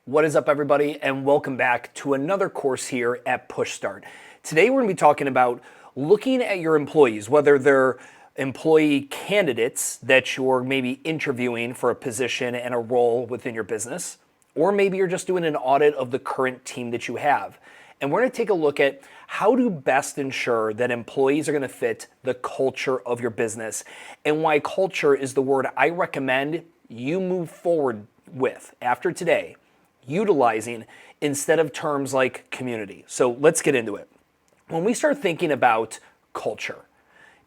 What is up, everybody, and welcome back to another course here at PushStart. Today we're going to be talking about looking at your employees, whether they're employee candidates that you're maybe interviewing for a position and a role within your business, or maybe you're just doing an audit of the current team that you have. And we're going to take a look at how to best ensure that employees are going to fit the culture of your business, and why culture is the word I recommend you move forward with after today, utilizing instead of terms like community. So let's get into it. When we start thinking about culture,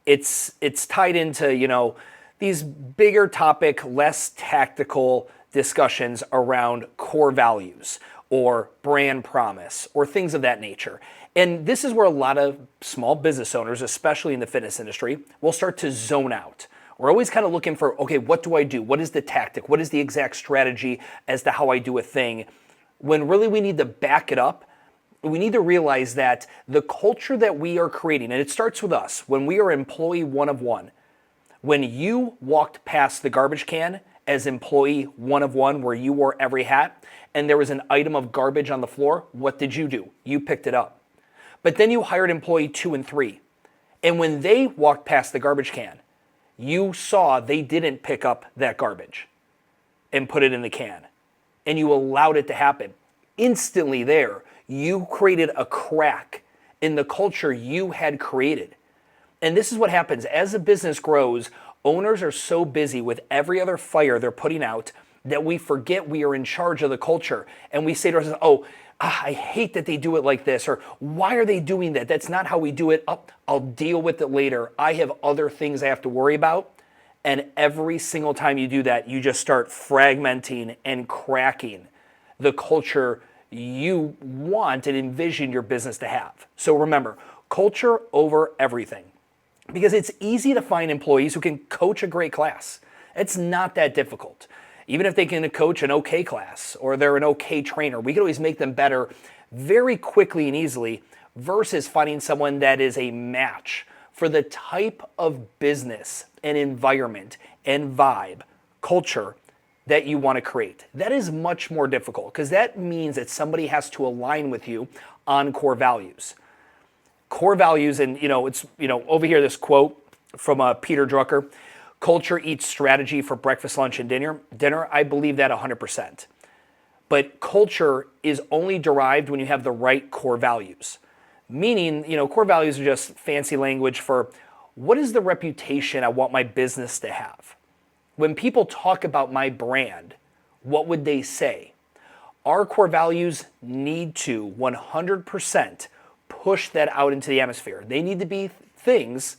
it's tied into, these bigger topic, less tactical discussions around core values or brand promise or things of that nature. And this is where a lot of small business owners, especially in the fitness industry, will start to zone out. We're always kind of looking for, okay, what do I do? What is the tactic? What is the exact strategy as to how I do a thing? When really we need to back it up. We need to realize that the culture that we are creating, and it starts with us, when we are employee one of one, when you walked past the garbage can as employee one of one, where you wore every hat, and there was an item of garbage on the floor, what did you do? You picked it up. But then you hired employee 2 and 3. And when they walked past the garbage can, you saw they didn't pick up that garbage and put it in the can. And you allowed it to happen. Instantly there, you created a crack in the culture you had created. And this is what happens. As a business grows, owners are so busy with every other fire they're putting out that we forget we are in charge of the culture. And we say to ourselves, I hate that they do it like this, or why are they doing that? That's not how we do it. I'll deal with it later. I have other things I have to worry about. And every single time you do that, you just start fragmenting and cracking the culture you want and envision your business to have. So remember, culture over everything. Because it's easy to find employees who can coach a great class. It's not that difficult. Even if they can coach an okay class or they're an okay trainer, we can always make them better very quickly and easily versus finding someone that is a match for the type of business and environment and vibe, culture that you want to create. That is much more difficult because that means that somebody has to align with you on core values. Core values, and it's over here, this quote from Peter Drucker: culture eats strategy for breakfast, lunch, and dinner. I believe that 100%. But culture is only derived when you have the right core values. Meaning, core values are just fancy language for what is the reputation I want my business to have. When people talk about my brand, what would they say? Our core values need to 100% push that out into the atmosphere. They need to be things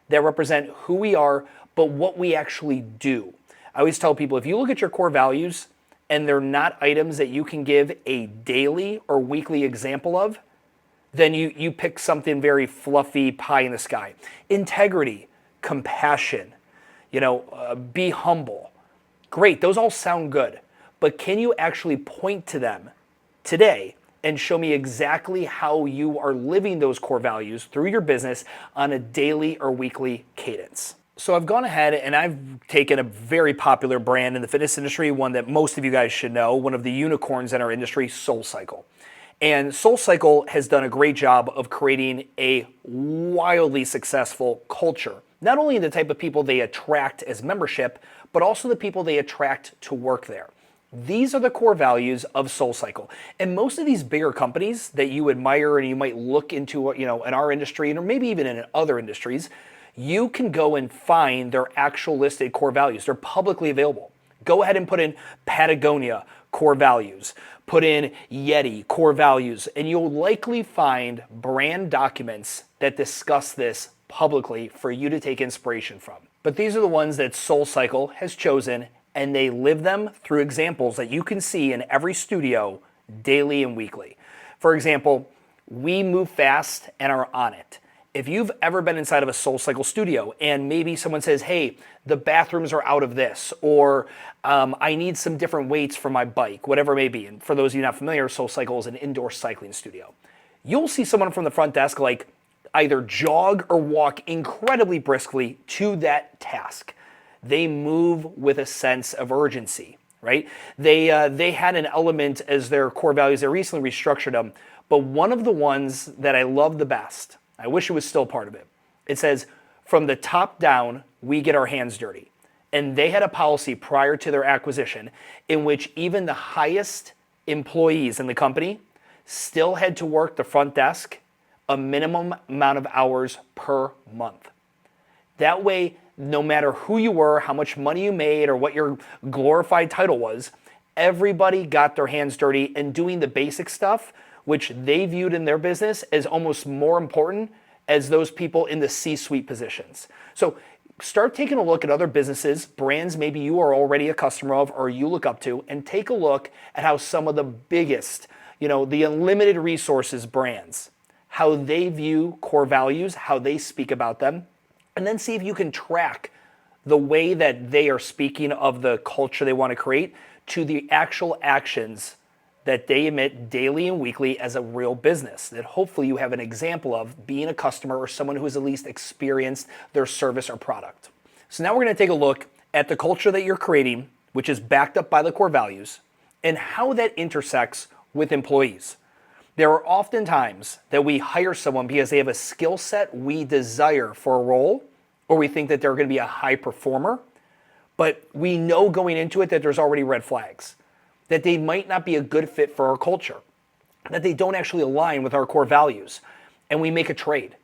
that represent who we are, but what we actually do. I always tell people, if you look at your core values and they're not items that you can give a daily or weekly example of, then you pick something very fluffy, pie in the sky. Integrity, compassion, be humble. Great, those all sound good. But can you actually point to them today and show me exactly how you are living those core values through your business on a daily or weekly cadence? So I've gone ahead and I've taken a very popular brand in the fitness industry, one that most of you guys should know, one of the unicorns in our industry, SoulCycle. And SoulCycle has done a great job of creating a wildly successful culture. Not only the type of people they attract as membership, but also the people they attract to work there. These are the core values of SoulCycle. And most of these bigger companies that you admire and you might look into, in our industry, or maybe even in other industries, you can go and find their actual listed core values. They're publicly available. Go ahead and put in Patagonia core values, put in Yeti core values, and you'll likely find brand documents that discuss this publicly for you to take inspiration from. But these are the ones that SoulCycle has chosen, and they live them through examples that you can see in every studio daily and weekly. For example, we move fast and are on it. If you've ever been inside of a SoulCycle studio and maybe someone says, hey, the bathrooms are out of this, or I need some different weights for my bike, whatever it may be. And for those of you not familiar, SoulCycle is an indoor cycling studio. You'll see someone from the front desk either jog or walk incredibly briskly to that task. They move with a sense of urgency. right? They had an element as their core values. They recently restructured them, but one of the ones that I love the best, I wish it was still part of it. It says, from the top down, we get our hands dirty. And they had a policy prior to their acquisition in which even the highest employees in the company still had to work the front desk a minimum amount of hours per month. That way, no matter who you were, how much money you made, or what your glorified title was, everybody got their hands dirty and doing the basic stuff, which they viewed in their business as almost more important as those people in the C-suite positions. So start taking a look at other businesses, brands maybe you are already a customer of or you look up to, and take a look at how some of the biggest, the unlimited resources brands, how they view core values, how they speak about them, and then see if you can track the way that they are speaking of the culture they want to create to the actual actions that they emit daily and weekly as a real business, that hopefully you have an example of being a customer or someone who has at least experienced their service or product. So now we're going to take a look at the culture that you're creating, which is backed up by the core values, and how that intersects with employees. There are often times that we hire someone because they have a skill set we desire for a role, or we think that they're going to be a high performer, but we know going into it that there's already red flags, that they might not be a good fit for our culture, that they don't actually align with our core values, and we make a trade.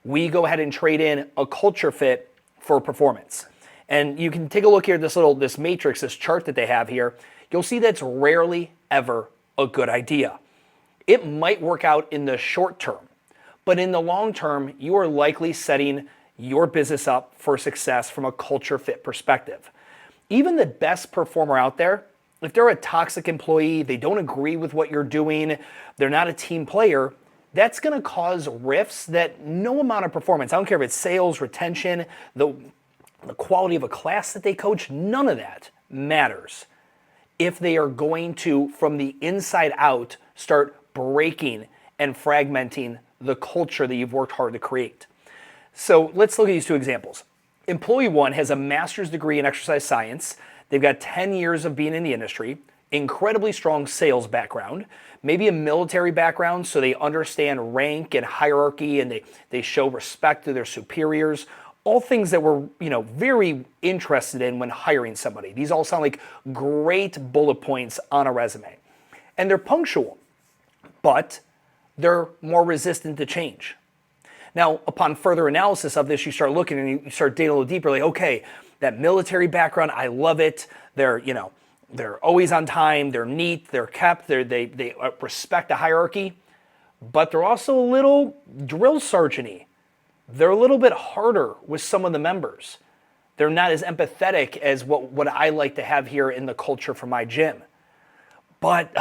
We go ahead and trade in a culture fit for performance. And you can take a look here at this matrix, this chart that they have here. You'll see that's rarely ever a good idea. It might work out in the short term, but in the long term, you are likely setting your business up for success from a culture fit perspective. Even the best performer out there, if they're a toxic employee, they don't agree with what you're doing, they're not a team player, that's going to cause rifts that no amount of performance, I don't care if it's sales, retention, the quality of a class that they coach, none of that matters if they are going to, from the inside out, start breaking and fragmenting the culture that you've worked hard to create. So let's look at these two examples. Employee one has a master's degree in exercise science. They've got 10 years of being in the industry, incredibly strong sales background, maybe a military background, so they understand rank and hierarchy, and they show respect to their superiors. All things that we're very interested in when hiring somebody. These all sound like great bullet points on a resume. And they're punctual, but they're more resistant to change. Now, upon further analysis of this, you start looking and you start digging a little deeper, like, okay, that military background, I love it. They're always on time, they're neat, they're kept, they respect the hierarchy, but they're also a little drill sergeant-y. They're a little bit harder with some of the members. They're not as empathetic as what I like to have here in the culture for my gym. But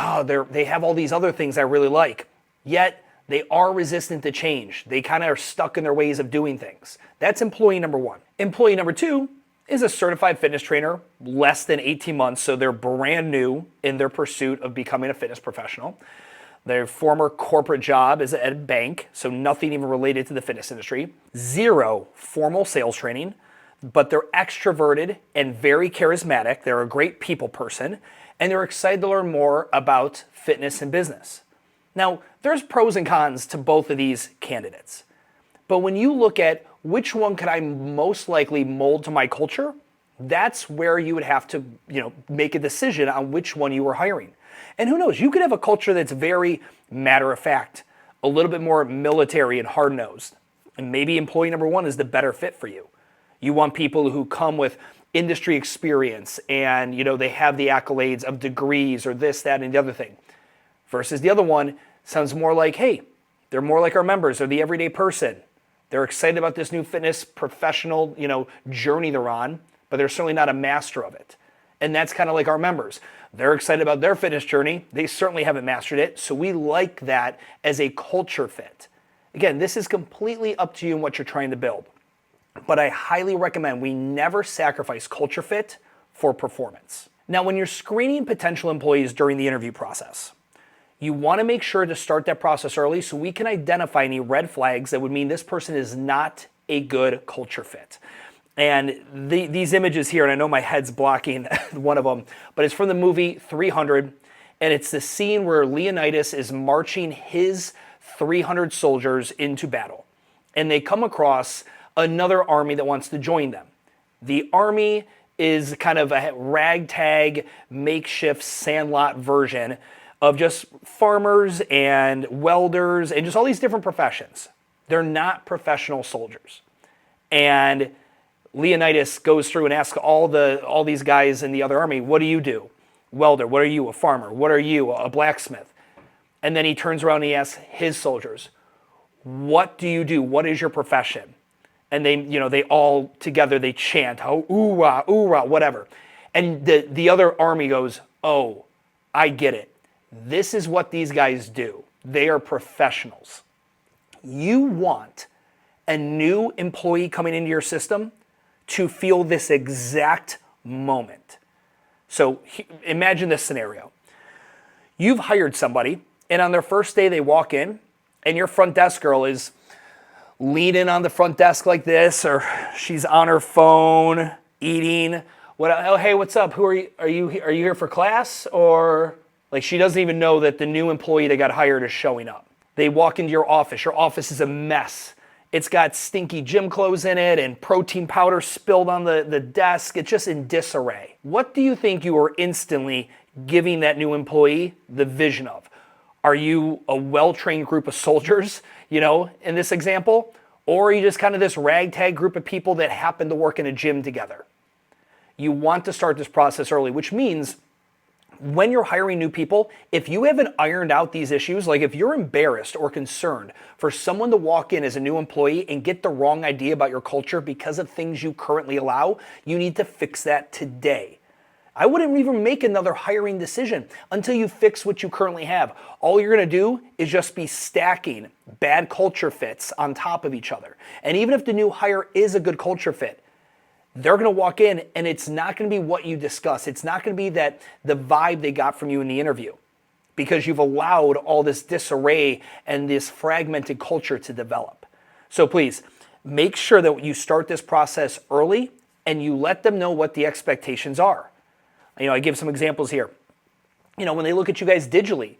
they have all these other things I really like. Yet they are resistant to change. They kind of are stuck in their ways of doing things. That's employee number one. Employee number two is a certified fitness trainer, less than 18 months, so they're brand new in their pursuit of becoming a fitness professional. Their former corporate job is at a bank, so nothing even related to the fitness industry. 0 formal sales training, but they're extroverted and very charismatic. They're a great people person, and they're excited to learn more about fitness and business. Now, there's pros and cons to both of these candidates. But when you look at which one could I most likely mold to my culture, that's where you would have to, make a decision on which one you were hiring. And who knows, you could have a culture that's very matter of fact, a little bit more military and hard-nosed. And maybe employee number one is the better fit for you. You want people who come with industry experience and, they have the accolades of degrees or this, that, and the other thing. Versus the other one sounds more like, hey, they're more like our members. They're the everyday person. They're excited about this new fitness professional, journey they're on, but they're certainly not a master of it. And that's kind of like our members. They're excited about their fitness journey. They certainly haven't mastered it. So we like that as a culture fit. Again, this is completely up to you and what you're trying to build. But I highly recommend we never sacrifice culture fit for performance. Now, when you're screening potential employees during the interview process, you want to make sure to start that process early so we can identify any red flags that would mean this person is not a good culture fit. And these images here, and I know my head's blocking one of them, but it's from the movie 300, and it's the scene where Leonidas is marching his 300 soldiers into battle. And they come across another army that wants to join them. The army is kind of a ragtag, makeshift sandlot version of just farmers and welders and just all these different professions. They're not professional soldiers. And Leonidas goes through and asks all these guys in the other army, what do you do? Welder. What are you? A farmer. What are you? A blacksmith. And then he turns around and he asks his soldiers, what do you do? What is your profession? And they all together, they chant, oh, ooh-rah, ooh-rah, whatever. And the other army goes, oh, I get it. This is what these guys do. They are professionals. You want a new employee coming into your system to feel this exact moment. So imagine this scenario. You've hired somebody, and on their first day they walk in, and your front desk girl is leaning on the front desk like this, or she's on her phone, eating. Oh, hey, what's up? Who are you? Are you here for class? Or like she doesn't even know that the new employee that got hired is showing up. They walk into your office. Your office is a mess. It's got stinky gym clothes in it and protein powder spilled on the desk. It's just in disarray. What do you think you are instantly giving that new employee the vision of? Are you a well-trained group of soldiers, in this example? Or are you just kind of this ragtag group of people that happen to work in a gym together? You want to start this process early, which means when you're hiring new people, if you haven't ironed out these issues, like if you're embarrassed or concerned for someone to walk in as a new employee and get the wrong idea about your culture because of things you currently allow, you need to fix that today. I wouldn't even make another hiring decision until you fix what you currently have. All you're going to do is just be stacking bad culture fits on top of each other. And even if the new hire is a good culture fit, they're going to walk in and it's not going to be what you discuss. It's not going to be the vibe they got from you in the interview, because you've allowed all this disarray and this fragmented culture to develop. So please make sure that you start this process early and you let them know what the expectations are. I give some examples here. When they look at you guys digitally,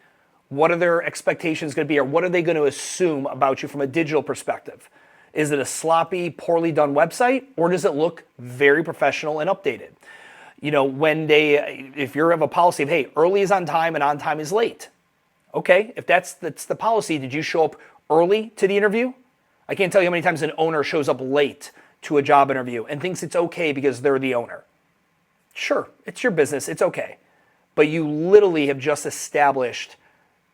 what are their expectations going to be, or what are they going to assume about you from a digital perspective? Is it a sloppy, poorly done website, or does it look very professional and updated? If you have a policy of, hey, early is on time and on time is late. Okay, if that's the policy, did you show up early to the interview? I can't tell you how many times an owner shows up late to a job interview and thinks it's okay because they're the owner. Sure, it's your business, it's okay. But you literally have just established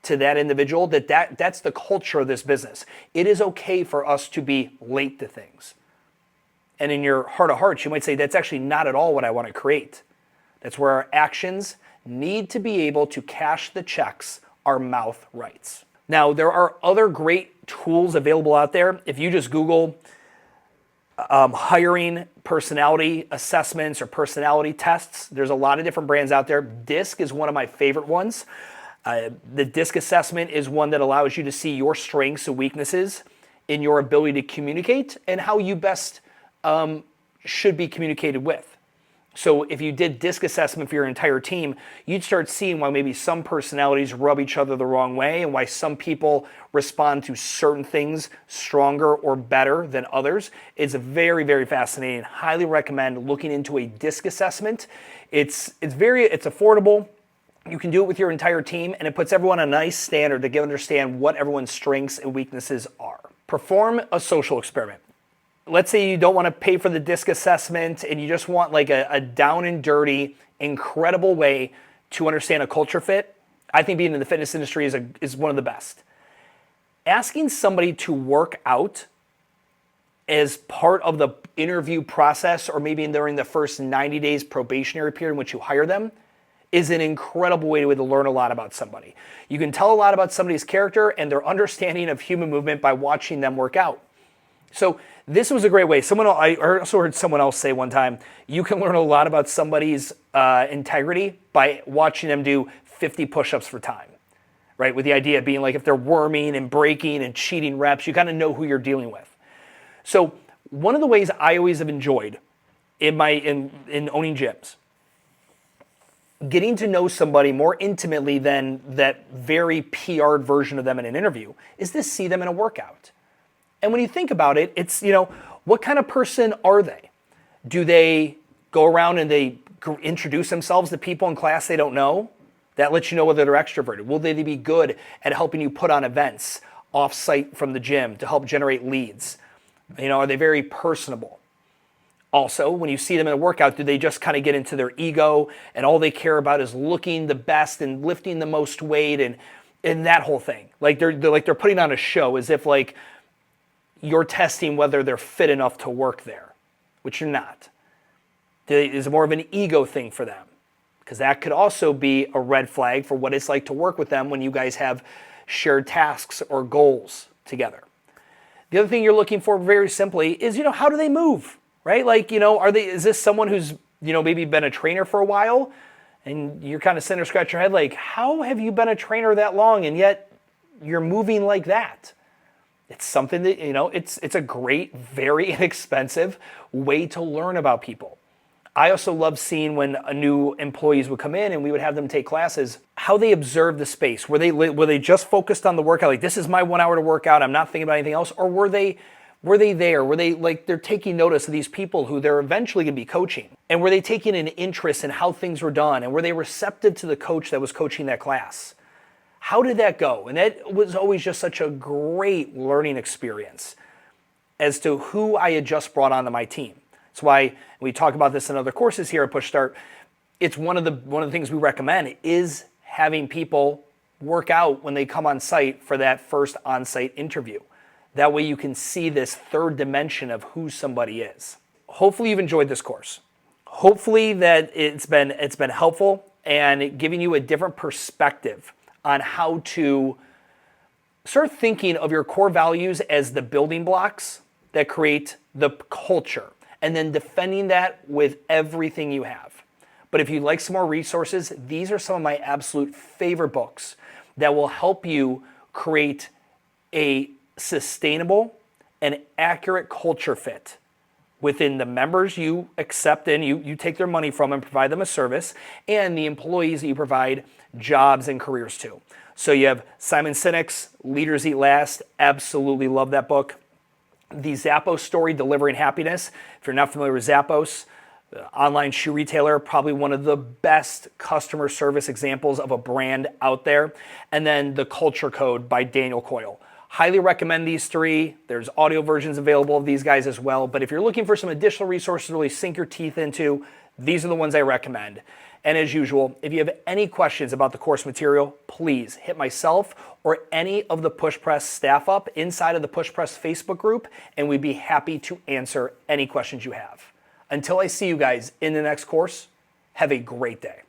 to that individual that's the culture of this business. It is okay for us to be late to things. And in your heart of hearts, you might say, that's actually not at all what I want to create. That's where our actions need to be able to cash the checks our mouth writes. Now, there are other great tools available out there. If you just Google hiring personality assessments or personality tests, there's a lot of different brands out there. DISC is one of my favorite ones. The DISC assessment is one that allows you to see your strengths and weaknesses in your ability to communicate and how you best should be communicated with. So if you did DISC assessment for your entire team, you'd start seeing why maybe some personalities rub each other the wrong way and why some people respond to certain things stronger or better than others. It's very, very fascinating. Highly recommend looking into a DISC assessment. It's affordable. You can do it with your entire team, and it puts everyone on a nice standard to understand what everyone's strengths and weaknesses are. Perform a social experiment. Let's say you don't want to pay for the DISC assessment and you just want like a down and dirty, incredible way to understand a culture fit. I think being in the fitness industry is one of the best. Asking somebody to work out as part of the interview process, or maybe during the first 90 days probationary period in which you hire them, is an incredible way to learn a lot about somebody. You can tell a lot about somebody's character and their understanding of human movement by watching them work out. So this was a great way. I also heard someone else say one time, you can learn a lot about somebody's integrity by watching them do 50 push-ups for time, right? With the idea being like if they're worming and breaking and cheating reps, you kind of know who you're dealing with. So one of the ways I always have enjoyed in owning gyms. Getting to know somebody more intimately than that very PR'd version of them in an interview is to see them in a workout. And when you think about it, it's, what kind of person are they? Do they go around and they introduce themselves to people in class they don't know? That lets you know whether they're extroverted. Will they be good at helping you put on events off-site from the gym to help generate leads? Are they very personable? Also, when you see them in a workout, do they just kind of get into their ego and all they care about is looking the best and lifting the most weight and that whole thing? Like they're putting on a show as if like you're testing whether they're fit enough to work there, which you're not. Is it more of an ego thing for them? Because that could also be a red flag for what it's like to work with them when you guys have shared tasks or goals together. The other thing you're looking for very simply is, how do they move? Right? Like, is this someone who's, maybe been a trainer for a while and you're kind of sitting there scratching your head like, how have you been a trainer that long and yet you're moving like that? It's something that, it's a great, very inexpensive way to learn about people. I also love seeing when new employees would come in and we would have them take classes, how they observe the space. Were they just focused on the workout? Like, this is my 1 hour to work out. I'm not thinking about anything else. Or were they there? Were they like they're taking notice of these people who they're eventually going to be coaching? And were they taking an interest in how things were done? And were they receptive to the coach that was coaching that class? How did that go? And that was always just such a great learning experience as to who I had just brought onto my team. That's why we talk about this in other courses here at PushStart. It's one of the things we recommend is having people work out when they come on site for that first on-site interview. That way you can see this third dimension of who somebody is. Hopefully you've enjoyed this course. Hopefully that it's been helpful and giving you a different perspective on how to start thinking of your core values as the building blocks that create the culture, and then defending that with everything you have. But if you'd like some more resources, these are some of my absolute favorite books that will help you create a sustainable and accurate culture fit within the members you accept and you take their money from and provide them a service, and the employees that you provide jobs and careers to. So you have Simon Sinek's Leaders Eat Last. Absolutely love that book. The Zappos story, Delivering Happiness. If you're not familiar with Zappos, online shoe retailer, probably one of the best customer service examples of a brand out there. And then The Culture Code by Daniel Coyle. Highly recommend these three. There's audio versions available of these guys as well. But if you're looking for some additional resources to really sink your teeth into, these are the ones I recommend. And as usual, if you have any questions about the course material, please hit myself or any of the Push Press staff up inside of the Push Press Facebook group, and we'd be happy to answer any questions you have. Until I see you guys in the next course, have a great day.